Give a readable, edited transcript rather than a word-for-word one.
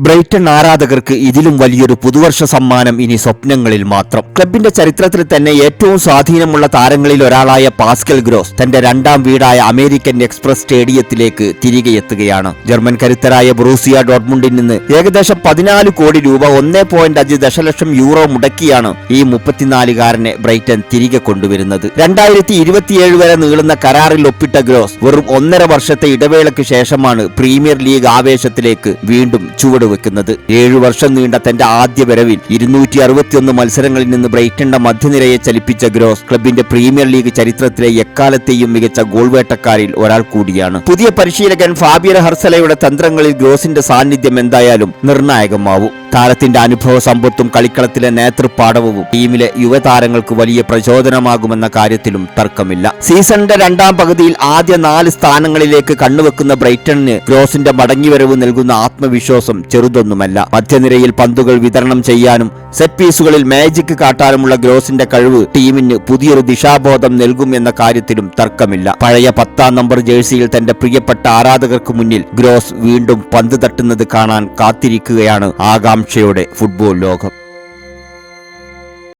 Brayton ആരാധകർക്ക് ഇതിലും വലിയൊരു പുതുവർഷ സമ്മാനം ഇനി സ്വപ്നങ്ങളിൽ മാത്രം. ക്ലബിന്റെ ചരിത്രത്തിൽ തന്നെ ഏറ്റവും സ്വാധീനമുള്ള താരങ്ങളിൽ ഒരാളായ പാസ്കൽ ഗ്രോസ് തന്റെ രണ്ടാം വീടായ അമേരിക്കൻ എക്സ്പ്രസ് സ്റ്റേഡിയത്തിലേക്ക് തിരികെ എത്തുകയാണ്. ജർമ്മൻ കരുത്തരായ ബൊറൂസിയ ഡോർട്ട്മുണ്ടിൽ നിന്ന് ഏകദേശം 14 കോടി രൂപ 1.5 ദശലക്ഷം യൂറോ മുടക്കിയാണ് ഈ 34-കാരനെ ബ്രൈറ്റൺ തിരികെ കൊണ്ടുവരുന്നത്. 2027 വരെ നീളുന്ന കരാറിൽ ഒപ്പിട്ട ഗ്രോസ് വെറും 1.5 വർഷത്തെ ഇടവേളയ്ക്ക് ശേഷമാണ് പ്രീമിയർ ലീഗ് ആവേശത്തിലേക്ക് വീണ്ടും വെക്കുന്നത്. 7 വർഷം നീണ്ട തന്റെ ആദ്യ വരവിൽ 261 മത്സരങ്ങളിൽ നിന്ന് ബ്രൈറ്റന്റെ മധ്യനിരയെ ചലിപ്പിച്ച ഗ്രോസ് ക്ലബിന്റെ പ്രീമിയർ ലീഗ് ചരിത്രത്തിലെ എക്കാലത്തെയും മികച്ച ഗോൾ വേട്ടക്കാരിൽ ഒരാൾ കൂടിയാണ്. പുതിയ പരിശീലകൻ ഫാബിയൻ ഹർസലയുടെ തന്ത്രങ്ങളിൽ ഗ്രോസിന്റെ സാന്നിധ്യം എന്തായാലും നിർണായകമാവും. താരത്തിന്റെ അനുഭവ സമ്പത്തും കളിക്കളത്തിലെ നേതൃപാടവവും ടീമിലെ യുവതാരങ്ങൾക്ക് വലിയ പ്രചോദനമാകുമെന്ന കാര്യത്തിലും തർക്കമില്ല. സീസണിന്റെ രണ്ടാം പകുതിയിൽ ആദ്യ 4 സ്ഥാനങ്ങളിലേക്ക് കണ്ണുവെക്കുന്ന ബ്രൈറ്റണിന് ഗ്രോസിന്റെ മടങ്ങിവരവ് നൽകുന്ന ആത്മവിശ്വാസം ചെറുതൊന്നുമല്ല. മധ്യനിരയിൽ പന്തുകൾ വിതരണം ചെയ്യാനും സെറ്റ് പീസുകളിൽ മാജിക് കാട്ടാനുമുള്ള ഗ്രോസിന്റെ കഴിവ് ടീമിന് പുതിയൊരു ദിശാബോധം നൽകും എന്ന കാര്യത്തിലും തർക്കമില്ല. പഴയ 10ാം നമ്പർ ജേഴ്സിയിൽ തന്റെ പ്രിയപ്പെട്ട ആരാധകർക്ക് മുന്നിൽ ഗ്രോസ് വീണ്ടും പന്ത് തട്ടുന്നത് കാണാൻ കാത്തിരിക്കുകയാണ് ആകാംക്ഷയോടെ ഫുട്ബോൾ ലോകം.